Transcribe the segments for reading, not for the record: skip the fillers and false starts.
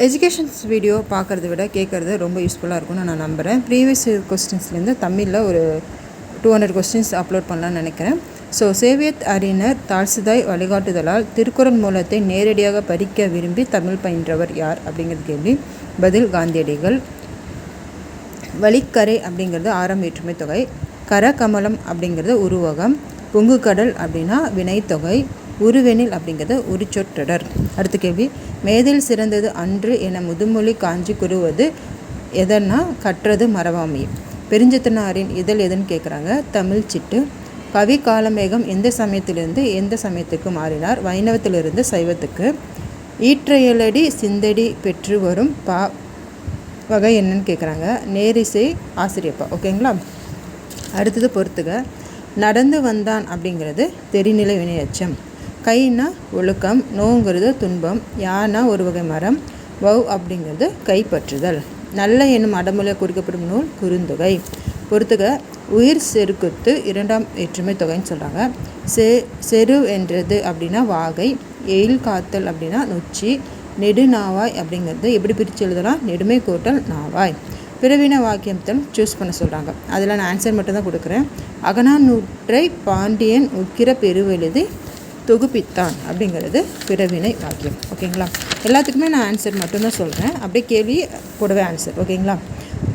Educations video பார்க்குறத விட கேட்குறது ரொம்ப யூஸ்ஃபுல்லாக இருக்கும்னு நான் நம்புகிறேன். ப்ரீவியஸ் கொஸ்டின்ஸ்லேருந்து தமிழில் ஒரு 200 கொஸ்டின்ஸ் அப்லோட் பண்ணலான்னு நினைக்கிறேன். ஸோ சேவியத் அறிஞர் தால்சிதாய் வழிகாட்டுதலால் திருக்குறள் மூலத்தை நேரடியாக படிக்க விரும்பி தமிழ் பயின்றவர் யார் அப்படிங்கிறது கேள்வி. பதில் காந்தியடிகள். வழிக்கரை அப்படிங்கிறது ஆறாம் வேற்றுமை தொகை. கரகமலம் அப்படிங்கிறது உருவகம். பொங்குக்கடல் அப்படின்னா வினைத்தொகை. உருவெனில் அப்படிங்கிறது உரிச்சொற்றொடர். அடுத்த கேள்வி, மேதில் சிறந்தது அன்று என முதுமொழி காஞ்சி கூறுவது எதன்னா கற்றது மறவாமை. பெருஞ்சித்தனாரின் இதழ் எதுன்னு கேட்குறாங்க. தமிழ் சிட்டு. கவி காலமேகம் எந்த சமயத்திலிருந்து எந்த சமயத்துக்கு மாறினார்? வைணவத்திலிருந்து சைவத்துக்கு. ஈற்றையலடி சிந்தடி பெற்று வரும் பா வகை என்னன்னு கேட்குறாங்க. நேரிசை ஆசிரியப்பா. ஓகேங்களா. அடுத்தது பொறுத்துக. நடந்து வந்தான் அப்படிங்கிறது தெரிநிலை வினையச்சம். கைனா ஒழுக்கம். நோங்கிறது துன்பம். யானா ஒரு வகை மரம். வவ் அப்படிங்கிறது கைப்பற்றுதல். நல்ல என்னும் அடமொழியாக குறிக்கப்படும் நூல் குறுந்தொகை. பொறுத்துக. உயிர் செருக்குத்து இரண்டாம் வேற்றுமை தொகைன்னு சொல்கிறாங்க. செரு என்றது அப்படின்னா வாகை. எயில் காத்தல் அப்படின்னா நொச்சி. நெடுநாவாய் அப்படிங்கிறது எப்படி பிரித்து எழுதலாம்? நெடுமை கோட்டல் நாவாய். பிறவின வாக்கியத்தில் சூஸ் பண்ண சொல்கிறாங்க. அதில் நான் ஆன்சர் மட்டும்தான் கொடுக்குறேன். அகநானூற்றை பாண்டியன் உக்கிர பெருவெழுதி தொகுப்பித்தான் அப்படிங்கிறது பிறவினை வாக்கியம். ஓகேங்களா. எல்லாத்துக்குமே நான் ஆன்சர் மட்டும்தான் சொல்கிறேன். அப்படியே கேள்வி கூடவே ஆன்சர். ஓகேங்களா.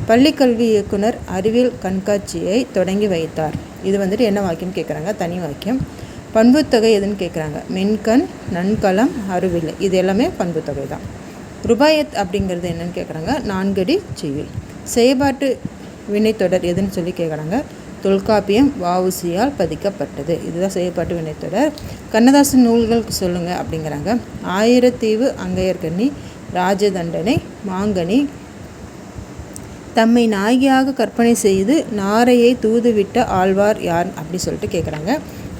பள்ளிக்கல்வி இயக்குனர் அறிவியல் கண்காட்சியை தொடங்கி வைத்தார். இது என்ன வாக்கியம் கேட்குறாங்க? தனி வாக்கியம். பண்புத்தொகை எதுன்னு கேட்குறாங்க. மென்கண், நன்கலம், அருவில்லை. இது எல்லாமே பண்புத்தொகை தான். ருபாயத் அப்படிங்கிறது என்னன்னு கேட்குறாங்க. நான்கடி செய்யுள். செயற்பாட்டு வினைத்தொடர் எதுன்னு சொல்லி கேட்குறாங்க. தொல்காப்பியம் வஉசியால் பதிக்கப்பட்டது. இதுதான் செயற்பாட்டு வினைத்தொடர். கண்ணதாசன் நூல்கள் சொல்லுங்கள் அப்படிங்கிறாங்க. ஆயிரத்தீவு, அங்கையர்கண்ணி, ராஜதண்டனை, மாங்கனி, தம்மை நாயகியாக கற்பனை செய்து நாரையை தூதுவிட்ட ஆழ்வார் யார் அப்படி சொல்லிட்டு கேட்குறாங்க.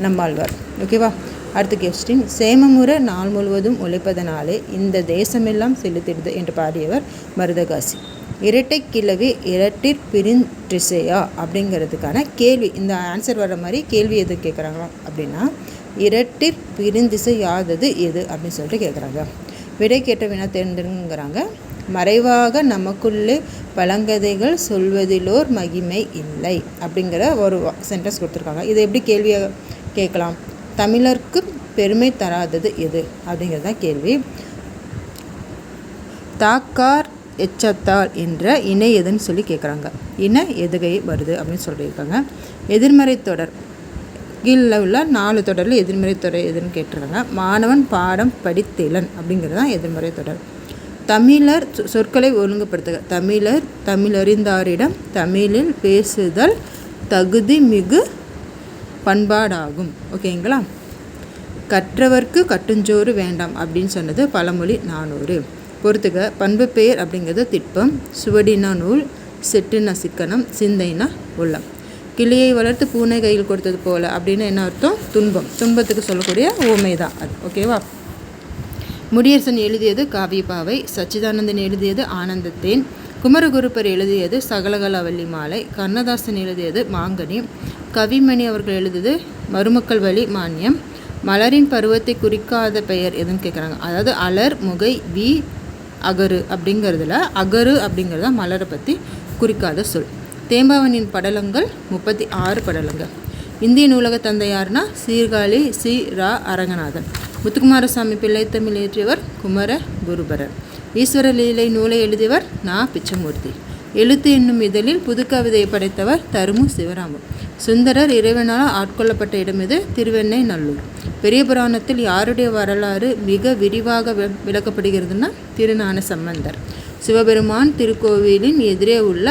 நம்மாழ்வார். ஓகேவா. அடுத்த கொஸ்டின், சேமமுறை நாள் முழுவதும் உழைப்பதனாலே இந்த தேசமெல்லாம் செலுத்திடுது என்று பாடியவர் மருதகாசி. இரட்டை கிளவி இரட்டிற் பிரிந்திசையா அப்படிங்கிறதுக்கான கேள்வி. இந்த ஆன்சர் வர்ற மாதிரி கேள்வி எது கேட்குறாங்க அப்படின்னா இரட்டிற் பிரிந்திசை யாதது எது அப்படின்னு சொல்லிட்டு கேட்குறாங்க. விடை கேட்ட வினா தேர்ந்தெடுங்கிறாங்க. மறைவாக நமக்குள்ளே பழங்கதைகள் சொல்வதிலோர் மகிமை இல்லை அப்படிங்கிற ஒரு சென்டென்ஸ் கொடுத்துருக்காங்க. இதை எப்படி கேள்வியாக கேட்கலாம்? தமிழருக்கு பெருமை தராதது எது அப்படிங்கிறது தான் கேள்வி. தாக்கார் எச்சத்தால் என்ற இணை எதுன்னு சொல்லி கேட்குறாங்க. இணை எதுகை வருது அப்படின்னு சொல்லியிருக்காங்க. எதிர்மறை தொடர். கீழே உள்ள 4 தொடரில் எதிர்மறை தொடர் எதுன்னு கேட்டிருக்காங்க. மாணவன் பாடம் படித்தேலன் அப்படிங்கிறது தான் எதிர்மறை தொடர். தமிழர் சொற்களை ஒழுங்குபடுத்துக. தமிழர் தமிழறிந்தாரிடம் தமிழில் பேசுதல் தகுதி மிகு பண்பாடாகும். ஓகேங்களா. கற்றவர்க்கு கட்டுஞ்சோறு வேண்டாம் அப்படின்னு சொன்னது பழமொழி 400. பொறுத்துக. பண்பு பெயர் அப்படிங்கிறது திட்பம். சுவடினா நூல். செட்டுனா சிக்கனம். சிந்தைனா உள்ளம். கிளியை வளர்த்து பூனை கையில் கொடுத்தது போல அப்படின்னு என்ன அர்த்தம்? துன்பம். துன்பத்துக்கு சொல்லக்கூடிய ஊமை தான் அது. ஓகேவா. முடியரசன் எழுதியது காவியப்பாவை. சச்சிதானந்தன் எழுதியது ஆனந்தத்தேன். குமரகுருப்பர் எழுதியது சகலகலாவல்லி மாலை. கண்ணதாசன் எழுதியது மாங்கனி. கவிமணி அவர்கள் எழுதியது மருமக்கள் வழி மானியம். மலரின் பருவத்தை குறிக்காத பெயர் எதுன்னு கேட்குறாங்க. அதாவது அலர், முகை, வி, அகரு அப்படிங்கிறதுல அகரு அப்படிங்கிறத மலரை பற்றி குறிக்காத சொல். தேம்பாவனின் படலங்கள் 36 படலங்கள். இந்திய நூலக தந்தை யாருன்னா சீர்காழி சி. ரா. அரங்கநாதன். முத்துக்குமாரசாமி பிள்ளை தமிழ் இயற்றியவர் குமர குருபரர். ஈஸ்வர லீலை நூலை எழுதியவர் நா. பிச்சமூர்த்தி. எழுத்து என்னும் இதழில் புதுக்கவிதையை படைத்தவர் தருமு சிவராமு. சுந்தரர் இறைவனால் ஆட்கொள்ளப்பட்ட இடம் இது? திருவெண்ணை நல்லூர். பெரிய புராணத்தில் யாருடைய வரலாறு மிக விரிவாக விளக்கப்படுகிறதுனா திருஞான சம்பந்தர். சிவபெருமான் திருக்கோவிலின் எதிரே உள்ள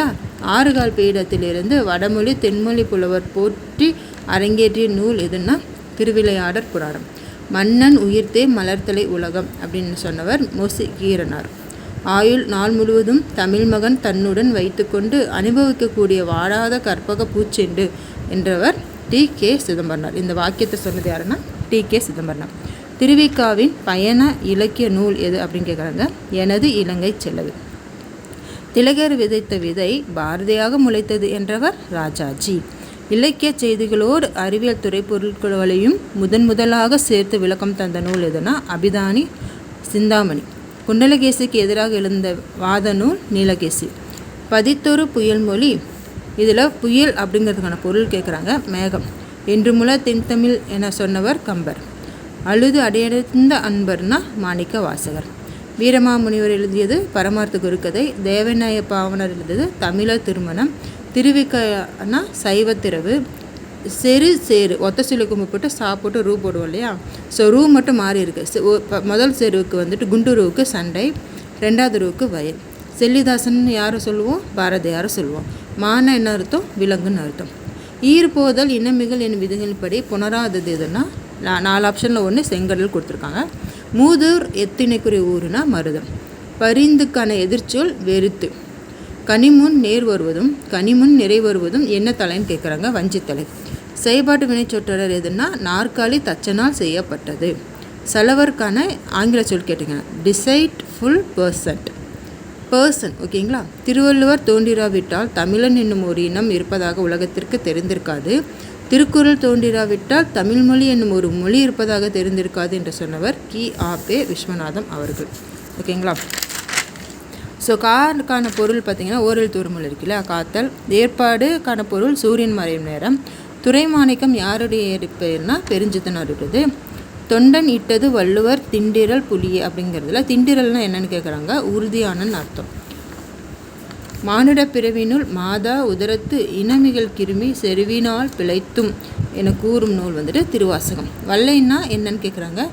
6 கால் பீடத்திலிருந்து வடமொழி தென்மொழி புலவர் போற்றி அரங்கேற்றிய நூல் எதுன்னா திருவிளையாடற் புராணம். மன்னன் உயிர்த்தே மலர்த்தலை உலகம் அப்படின்னு சொன்னவர் மொசிகீரனார். ஆயுள் நாள் முழுவதும் தமிழ் மகன் தன்னுடன் வைத்துக்கொண்டு அனுபவிக்கக்கூடிய வாடாத கற்பக பூச்செண்டு என்றவர் டி.கே. சிதம்பரனார். இந்த வாக்கியத்தை சொன்னது யாருன்னா டி.கே. சிதம்பரனார். திருவிக்காவின் பயண இலக்கிய நூல் எது அப்படின்னு கேட்குறாங்க. எனது இலங்கை செலவு. திலகர் விதைத்த விதை பாரதியாக முளைத்தது என்றவர் ராஜாஜி. இலக்கிய செய்திகளோடு அறிவியல் துறை பொருட்களையும் முதலாக சேர்த்து விளக்கம் தந்த நூல் எதுனா அபிதானி சிந்தாமணி. குண்டலகேசிக்கு எதிராக எழுந்த வாத நூல் நீலகேசி. பதித்தொரு புயல்மொழி. இதில் புயல் அப்படிங்கிறதுக்கான பொருள் கேட்குறாங்க. மேகம். என்று முல தென்தமிழ் என சொன்னவர் கம்பர். அழுது அடையடைந்த அன்பர்னா மாணிக்க வாசகர். வீரமாமுனிவர் எழுதியது பரமார்த்த குருக்கதை. தேவநாய பாவனர் எழுதியது தமிழர் திருமணம். திருவிக்கனா சைவத்திரவு. செரு சேரு ஒத்த சொல்லுக்கு போட்டு சாப்பிட்டு ரூ போடுவோம் இல்லையா. ஸோ ரூ மட்டும் மாறி இருக்குது. முதல் செருவுக்கு வந்துட்டு குண்டூருவுக்கு சண்டை, ரெண்டாவது ரூவுக்கு வயல். செல்லிதாசன் யாரை சொல்லுவோம்? பாரதியாரை சொல்லுவோம். மான என்ன அர்த்தம்? விலங்குன்னு அர்த்தம். ஈர்ப்போதல் இனமிகள் என்னும் விதிகளின்படி புணராதது எதுன்னா 4 ஆப்ஷனில் 1 செங்கடல் கொடுத்துருக்காங்க. மூதூர் எத்தினைக்குரிய ஊருனா மருதம். பரிந்துக்கான எதிர்ச்சொல் வெறுத்து. கனிமுன் நேர் வருவதும் கனிமுன் நிறை வருவதும் என்ன தலைன்னு கேட்குறாங்க. வஞ்சித்தலை. செயல்பாட்டு வினைச்சொற்றொடர் எதுன்னா நாற்காலி தச்சனால் செய்யப்பட்டது. செலவருக்கான ஆங்கில சொல் கேட்டிங்கன்னா டிசைட்ஃபுல் பர்சன். ஓகேங்களா. திருவள்ளுவர் தோன்றிராவிட்டால் தமிழன் என்னும் ஒரு இனம் இருப்பதாக உலகத்திற்கு தெரிந்திருக்காது. திருக்குறள் தோன்றிராவிட்டால் தமிழ்மொழி என்னும் ஒரு மொழி இருப்பதாக தெரிந்திருக்காது என்று சொன்னவர் கி.ஆ.பெ. விஸ்வநாதம் அவர்கள். ஓகேங்களா. ஸோ காருக்கான பொருள் பார்த்திங்கன்னா ஓரெழுத்து உருமல் இருக்குல்ல, காத்தல். ஏற்பாடுக்கான பொருள் சூரியன் மறையும் நேரம். துரைமாணிக்கம் யாருடைய பெயர்னா பெருஞ்சித்தனார் இருக்குது. தொண்டன் இட்டது வள்ளுவர் திண்டிரல் புலியே அப்படிங்கிறதுல திண்டிரல்னால் என்னென்னு கேட்குறாங்க. உறுதியானன்னு அர்த்தம். மானுட பிறவினுள் மாதா உதரத்து இனமிகள் கிருமி செருவினால் பிழைத்தும் என கூறும் நூல் வந்துட்டு திருவாசகம். வல்லைன்னா என்னன்னு கேட்குறாங்க.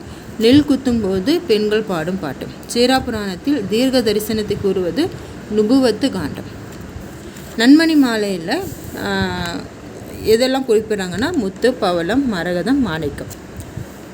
நெல் குத்தும் போது பெண்கள் பாடும் பாட்டு. சீராபுராணத்தில் தீர்க்க தரிசனத்தை கூறுவது நுபுவத்து காண்டம். நன்மணி மாலையில் எதெல்லாம் குறிப்பிட்றாங்கன்னா முத்து, பவளம், மரகதம், மாணிக்கம்.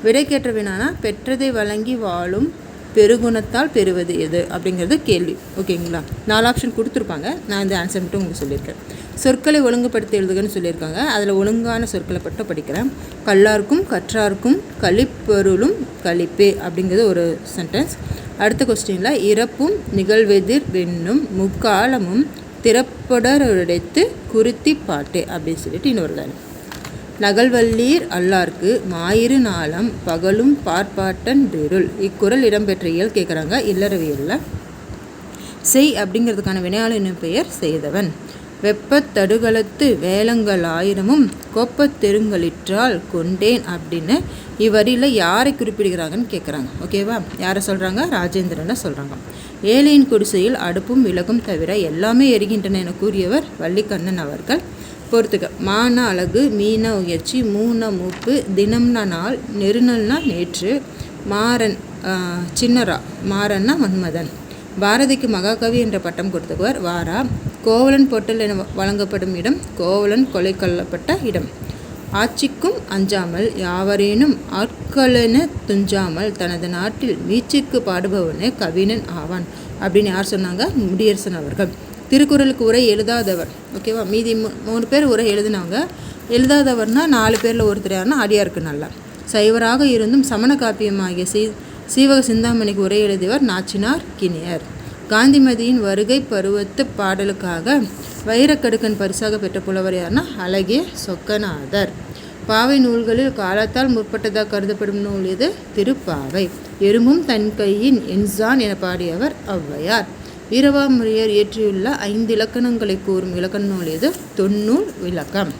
விடைக்கேற்ற வினானா பெற்றதை வழங்கி வாழும் பெருகுணத்தால் பெறுவது எது அப்படிங்கிறது கேள்வி. ஓகேங்களா. 4 ஆப்ஷன் கொடுத்துருப்பாங்க. நான் இந்த ஆன்சர் மட்டும் உங்களுக்கு சொல்லியிருக்கேன். சொற்களை ஒழுங்குபடுத்தி எழுதுகன்னு சொல்லியிருக்காங்க. அதில் ஒழுங்கான சொற்களை மட்டும் படிக்கிறேன். கல்லாருக்கும் கற்றாருக்கும் கழிப்பொருளும் கழிப்பே அப்படிங்கிறது ஒரு சென்டென்ஸ். அடுத்த கொஸ்டினில் இறப்பும் நிகழ்வெதிர் வெண்ணும் முக்காலமும் திறப்படருடைத்து குறித்தி பாட்டு அப்படின்னு சொல்லிட்டு இன்னொரு தான். நகல்வல்லீர் அல்லார்க்கு மாயிறு நாளம் பகலும் பார்ப்பாட்டன் திருள். இக்குறள் இடம்பெற்ற இயல் கேட்குறாங்க. இல்லறவியலில். செய் அப்படிங்கிறதுக்கான வினையாளனின் பெயர் செய்தவன். வெப்பத்தடுகளத்து வேலங்கள் ஆயிரமும் கொப்பத்தெருங்களிற்றால் கொண்டேன் அப்படின்னு இவ்வரியில் யாரை குறிப்பிடுகிறாங்கன்னு கேட்குறாங்க. ஓகேவா. யாரை சொல்கிறாங்க? ராஜேந்திரனை சொல்கிறாங்க. ஏழையின் குடிசையில் அடுப்பும் விளக்கும் தவிர எல்லாமே எரிகின்றன என கூறியவர் வள்ளிக்கண்ணன் அவர்கள். பொறுத்துக்க. மானா அழகு, மீனா உயர்ச்சி, மூனா மூப்பு, தினம்னா நாள், நெருநல்னா நேற்று, மாறன் சின்னரா, மாறன்னா மன்மதன். பாரதிக்கு மகாகவி என்ற பட்டம் கொடுத்தவர் வாரா. கோவலன் பொட்டல் என வழங்கப்படும் இடம் கோவலன் கொலை கொல்லப்பட்ட இடம். ஆட்சிக்கும் அஞ்சாமல் யாவரேனும் ஆட்களென துஞ்சாமல் தனது நாட்டில் மீட்சிக்கு பாடுபவனே கவிஞன் ஆவான் அப்படின்னு யார் சொன்னாங்க? முடியரசன் அவர்கள். திருக்குறளுக்கு உரை எழுதாதவர். ஓகேவா. மீதி 3 பேர் உரை எழுதினவங்க. எழுதாதவர்னா 4 பேரில் ஒருத்தர் யாருன்னா அடியாருக்கு நல்லா. சைவராக இருந்தும் சமண காப்பியமாகிய சீவக சிந்தாமணிக்கு உரை எழுதியவர் நாச்சினார் கிணியர். காந்திமதியின் வருகை பருவத்து பாடலுக்காக வைரக்கடுக்கன் பரிசாக பெற்ற புலவர் யாருன்னா அழகிய சொக்கநாதர். பாவை நூல்களில் காலத்தால் முற்பட்டதாக கருதப்படும் நூல் இது திருப்பாவை. எறும்பும் தன் கையின் என்சான் என பாடியவர் ஔவையார். வீரமாமுனிவர் இயற்றியுள்ள 5 இலக்கணங்களை கூறும் இலக்கண நூல் இது தொன்னூல் விளக்கம்.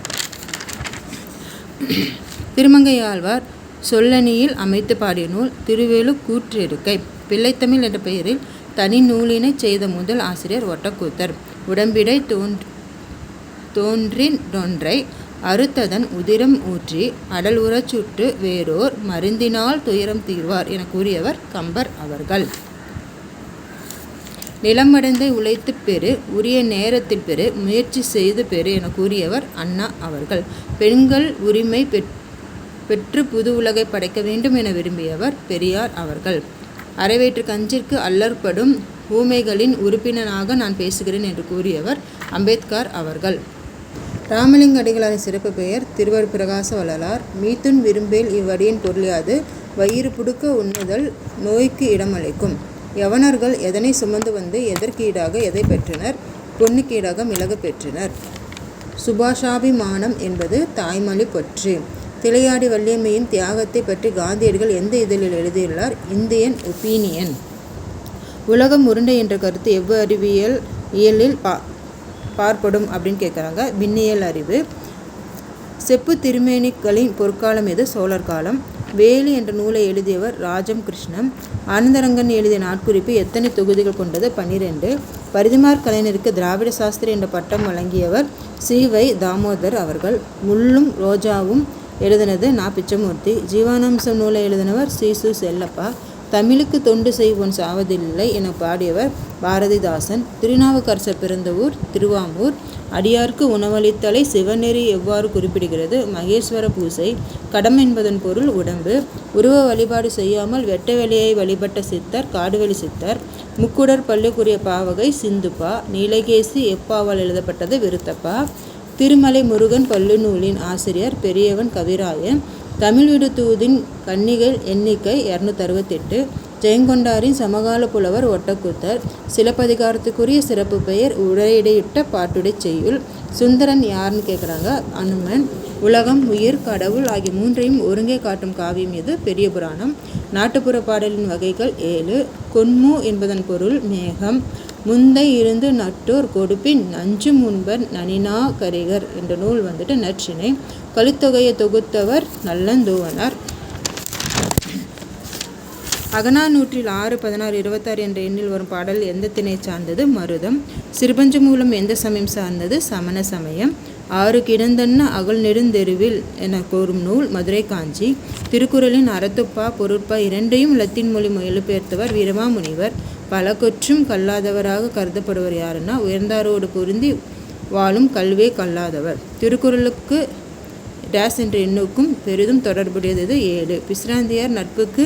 திருமங்கையாழ்வார் சொல்லணியில் அமைத்து பாடிய நூல் திருவேலு கூற்றெடுக்கை. பிள்ளைத்தமிழ் என்ற பெயரில் தனி நூலினை செய்த முதல் ஆசிரியர் ஒட்டக்கூத்தர். உடம்பிடை தோன்றின்றொன்றை அறுத்ததன் உதிரம் ஊற்றி அடல் உறச் சுட்டு வேறோர் மருந்தினால் துயரம் தீர்வார் என கூறியவர் கம்பர் அவர்கள். நிலமடைந்தை உழைத்து பெறு, உரிய நேரத்தில் பெறு, முயற்சி செய்து பெறு என கூறியவர் அண்ணா அவர்கள். பெண்கள் உரிமை பெற்று புது உலகை படைக்க வேண்டும் என விரும்பியவர் பெரியார் அவர்கள். அரைவயிற்று கஞ்சிற்கு அல்லற்படும் ஊமைகளின் உறுப்பினராக நான் பேசுகிறேன் என்று கூறியவர் அம்பேத்கர் அவர்கள். ராமலிங்க அடிகளாரின் சிறப்பு பெயர் திருவர் பிரகாச வள்ளலார். மீத்துன் விரும்பேல் இவ்வடியின் பொருளியாது வயிறு புடுக்க உண்ணுதல் நோய்க்கு இடமளிக்கும். யவனர்கள் எதனை சுமந்து வந்து எதற்கீடாக எதை பெற்றனர்? பொன்னுக்கீடாக மிளகு பெற்றனர். சுபாஷாபிமானம் என்பது தாய்மொழி பற்று. திளையாடி வள்ளியம்மையின் தியாகத்தை பற்றி காந்தியடிகள் எந்த இதழில் எழுதியுள்ளார்? Indian opinion. உலகம் உருண்டை என்ற கருத்து எவ்வறிவியல் இயலில் பார்ப்படும் அப்படின்னு கேட்குறாங்க. விண்ணியல் அறிவு. செப்பு திருமேனிகளின் பொற்காலம் எது? சோழர் காலம். வேலி என்ற நூலை எழுதியவர் ராஜம் கிருஷ்ணன். ஆனந்தரங்கன் எழுதிய நாட்குறிப்பு எத்தனை தொகுதிகள் கொண்டது? 12. பரிதிமாற் கலைஞருக்கு திராவிட சாஸ்திரி என்ற பட்டம் வழங்கியவர் சி.வை. தாமோதர் அவர்கள். முள்ளும் ரோஜாவும் எழுதினது நா. பிச்சமூர்த்தி. ஜீவானம்சம் நூலை எழுதினவர் சி.சு. செல்லப்பா. தமிழுக்கு தொண்டு செய்வோன் சாவதில்லை என பாடியவர் பாரதிதாசன். திருநாவுக்கரசர் பிறந்த ஊர் திருவாமூர். அடியார்க்கு உணவளித்தலை சிவநெறி எவ்வாறு குறிப்பிடுகிறது? மகேஸ்வர பூசை. கடம் என்பதன் பொருள் உடம்பு. உருவ வழிபாடு செய்யாமல் வெட்ட வெளியை வழிபட்ட சித்தர் காடுவெளி சித்தர். முக்குடர் பள்ளிக்குரிய பாவகை சிந்துப்பா. நீலகேசி எப்பாவால் எழுதப்பட்டது? விருத்தப்பா. திருமலை முருகன் பல்லுநூலின் ஆசிரியர் பெரியவன் கவிராயன். தமிழ் விடுதூதின் கன்னிகள் எண்ணிக்கை 268. ஜெயங்கொண்டாரின் சமகால புலவர் ஒட்டக்கூத்தர். சிலப்பதிகாரத்துக்குரிய சிறப்பு பெயர் உரையிடையிட்ட பாட்டுடை செய்யுள். சுந்தரன் யாருன்னு கேட்குறாங்க. அனுமன். உலகம் உயிர் கடவுள் ஆகிய மூன்றையும் ஒருங்கே காட்டும் காவியம் எது? பெரிய புராணம். நாட்டுப்புற பாடலின் வகைகள் 7. கொன்மு என்பதன் பொருள் மேகம். முந்தை இருந்து நட்டோர் கொடுப்பின் நஞ்சு முன்பர் நனினா கரிகர் என்ற நூல் நற்றிணை. கலித்தொகையை தொகுத்தவர் நல்லந்தூவனார். அகநானூற்றில் 6, 16, 26 என்ற எண்ணில் வரும் பாடல் எந்த திணை சார்ந்தது? மருதம். சிறுபஞ்ச மூலம் எந்த சமயம் சார்ந்தது? சமண சமயம். 6 கிடந்தன்ன அகல் நெடுந்தெருவில் என கூறும் நூல் மதுரை காஞ்சி. திருக்குறளின் அறத்துப்பா பொருட்பா இரண்டையும் லத்தீன் மொழி மொழிபெயர்த்தவர் வீரமாமுனிவர். பல கொற்றும் கல்லாதவராக கருதப்படுவர் யாருன்னா உயர்ந்தாரோடு பொருந்தி வாழும் கல்வே கல்லாதவர். திருக்குறளுக்கு டேஸ் என்ற எண்ணுக்கும் பெரிதும் தொடர்புடையது 7. பிசிராந்தியார் நட்புக்கு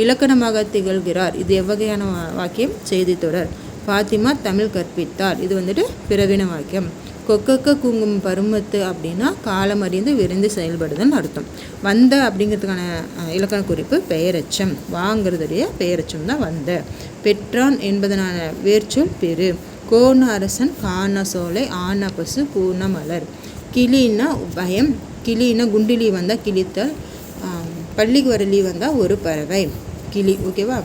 இலக்கணமாக திகழ்கிறார். இது எவ்வகையான வாக்கியம்? செய்தி தொடர். பாத்திமா தமிழ் கற்பித்தார். இது பிறவின வாக்கியம். கொக்கக்க குங்கும் பருமத்து அப்படின்னா காலம் அறிந்து விரைந்து செயல்படுதல் அர்த்தம். வந்த அப்படிங்கிறதுக்கான இலக்கண குறிப்பு பெயரச்சம். வாங்கிறதுடைய பெயரச்சம் தான் வந்த. பெற்றான் என்பதனான வேர்ச்சொல் பெரு. கோண அரசன் காண சோலை ஆன பசு பூர்ண மலர். கிளின்னா பயம். கிளின்னா குண்டிலி வந்தால் கிளித்தல். பள்ளிக்கு வரலி வந்தால் ஒரு பறவை கிளி. ஓகேவா.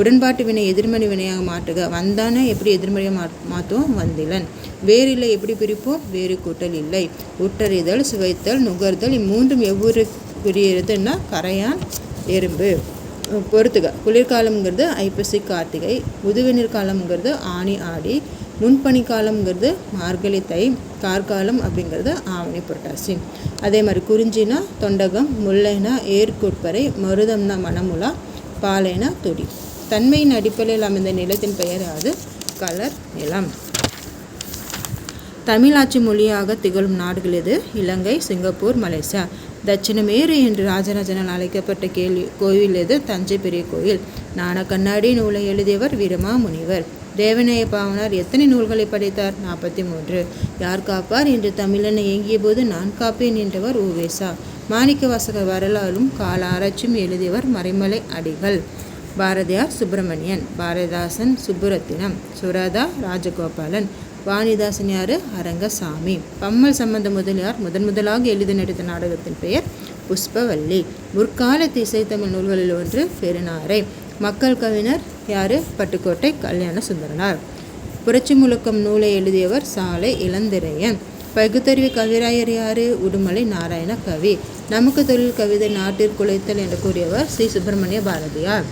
உடன்பாட்டு வினை எதிர்மறை வினையாக மாற்றுக. வந்தானே எப்படி எதிர்மறையாக மாற்றுவோம்? வந்திலன். வேறில்லை எப்படி பிரிப்போம்? வேறு கூட்டல் இல்லை. உற்றறிதல் சுவைத்தல் நுகர்தல் இம்மூன்றும் எவ்வொரு குறியதுன்னா கரையான் எறும்பு. பொறுத்துக. குளிர்காலம்ங்கிறது ஐப்பசி கார்த்திகை. முதுவெநீர் காலம்ங்கிறது ஆனி ஆடி. முன்பனி காலம்ங்கிறது மார்கழி தை. கார்காலம் அப்படிங்கிறது ஆவணி புரட்டாசி. அதே மாதிரி குறிஞ்சினா தொண்டகம். முல்லைனா ஏற்குட்பறை. மருதம்னா மணமுலா. பாலைனா துடி. தன்மையின் அடிப்படையில் அமைந்த நிலத்தின் பெயர் அது கலர் நிலம். தமிழாட்சி மொழியாக திகழும் நாடுகள் எது? இலங்கை, சிங்கப்பூர், மலேசியா. தட்சிணமேரு என்று ராஜராஜனால் அழைக்கப்பட்ட கோயில் எது? தஞ்சை பெரிய கோயில். ஞான கண்ணாடி நூலை எழுதியவர் வீரமாமுனிவர். தேவநேய பாவனார் எத்தனை நூல்களை படைத்தார்? 43. யார் காப்பார் என்று தமிழனை இயங்கிய போது நான் காப்பேன் என்றவர் உவேசா. மாணிக்க வாசகர் வரலாறும் கால ஆராய்ச்சியும் எழுதியவர் மறைமலை அடிகள். பாரதியார் சுப்பிரமணியன். பாரதிதாசன் சுப்புரத்தினம். சுரதா ராஜகோபாலன். வாணிதாசன் யாரு? அரங்கசாமி. பம்மல் சம்பந்த முதலியார் முதலாக எழுதி நடித்த நாடகத்தின் பெயர் புஷ்பவல்லி. முற்கால இசைத்தமிழ் நூல்களில் ஒன்று பெருநாரை. மக்கள் கவிஞர் யாரு? பட்டுக்கோட்டை கல்யாண சுந்தரனார். புரட்சி முழக்கம் நூலை எழுதியவர் சாலை இளந்திரையன். பகுத்தறிவு கவிராயர் யாரு? உடுமலை நாராயண கவி. நமக்கு தொழில் கவிதை நாட்டிற்குலைத்தல் என்று கூறியவர் சி. சுப்பிரமணிய பாரதியார்.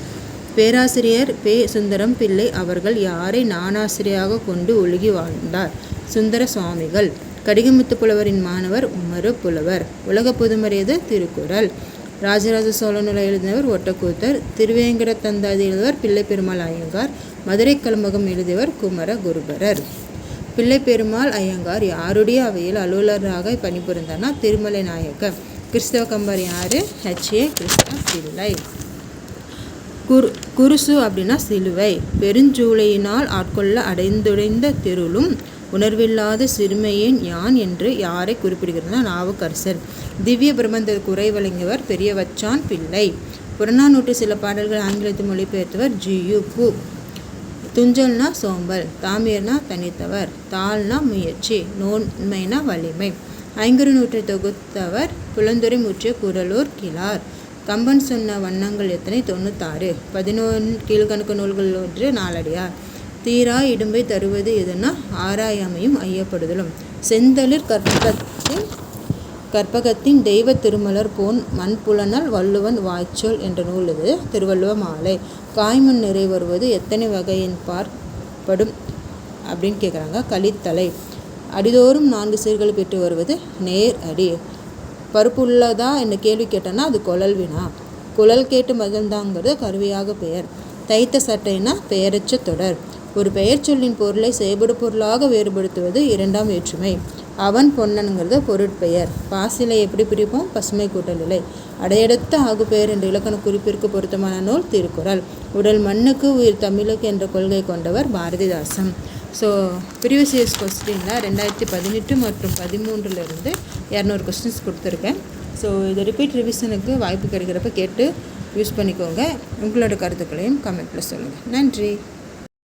பேராசிரியர் பே. சுந்தரம் பிள்ளை அவர்கள் யாரை நானாசிரியாக கொண்டு ஒழுகி வாழ்ந்தார்? சுந்தர சுவாமிகள். கடிகமுத்து புலவரின் மாணவர் உமரு புலவர். உலக பொதுமறையது திருக்குறள். ராஜராஜ சோழனுரை எழுதினவர் ஒட்டக்கூத்தர். திருவேங்கட தந்தாதி எழுதியவர் பிள்ளை பெருமாள் ஐயங்கார். மதுரை கலம்பகம் எழுதியவர் குமர குருபரர். பிள்ளை பெருமாள் ஐயங்கார் யாருடைய அவையில் அலுவலராக பணிபுரிந்தார்னா திருமலை நாயக்க. கிறிஸ்தவ கம்பர் யாரு? H.A. கிருஷ்ண பிள்ளை. குருசு அப்படின்னா சிலுவை. பெருஞ்சூளையினால் ஆட்கொள்ள அடைந்துடைந்த தெருளும் உணர்வில்லாத சிறுமையேன் யான் என்று யாரை குறிப்பிடுகிறதுனா நாவுக்கரசர். திவ்ய பிரபந்தருக்கு உரை வழங்கியவர் பெரியவச்சான் பிள்ளை. புறநானூற்று சில பாடல்கள் ஆங்கிலத்தில் மொழிபெயர்த்தவர் G.U. பூ. துஞ்சல்னா சோம்பல். தாமியர்னா தனித்தவர். தாள்னா முயற்சி. நோன்மைனா வலிமை. ஐங்குறு நூற்றை தொகுத்தவர் புலந்துரை முற்றிய குறளூர் கிழார். கம்பன் சொன்ன வண்ணங்கள் எத்தனை? 96. 11 கீழ்கணக்கு நூல்கள் ஒன்று நாலடியார். தீரா இடும்பை தருவது எதுனா? ஆராயாமையும் ஐயப்படுதலும். செந்தளிர் கற்பகத்தின் தெய்வ திருமலர் போன் மண்புலனல் வள்ளுவன் வாய்ச்சொல் என்ற நூல் இது. திருவள்ளுவ மாலை. காய்முன் நிறை வருவது எத்தனை வகையின் பார்ப்படும் அப்படின்னு கேட்குறாங்க. கலித்தலை. அடிதோறும் 4 சீர்கள் பெற்று வருவது நேர் அடி. பருப்பு உள்ளதா என்ற கேள்வி கேட்டோன்னா அது குழல் வினா. குழல் கேட்டு மகிழ்ந்தாங்கிறது கருவியாக பெயர். தைத்த சட்டைனா பெயரச்ச தொடர். ஒரு பெயர் சொல்லின் பொருளை செய்படு பொருளாக வேறுபடுத்துவது 2ஆம் வேற்றுமை. அவன் பொன்னனுங்கிறது பொருட்பெயர். பாசிலை எப்படி பிரிப்போம்? பசுமை கூட்டல் இலை. அடையெடுத்த ஆகுபெயர் என்ற இலக்கண குறிப்பிற்கு பொருத்தமான நூல் திருக்குறள். உடல் மண்ணுக்கு உயிர் தமிழுக்கு என்ற கொள்கை கொண்டவர் பாரதிதாசன். ஸோ ப்ரீவியஸ் இயர்ஸ் கொஸ்டினில் 2018 மற்றும் 13 200 கொஸ்டின்ஸ் கொடுத்துருக்கேன். ஸோ இதை ரிப்பீட் ரிவிஷனுக்கு வாய்ப்பு கிடைக்கிறப்ப கேட்டு யூஸ் பண்ணிக்கோங்க. உங்களோட கருத்துக்களையும் கமெண்ட்டில் சொல்லுங்கள். நன்றி.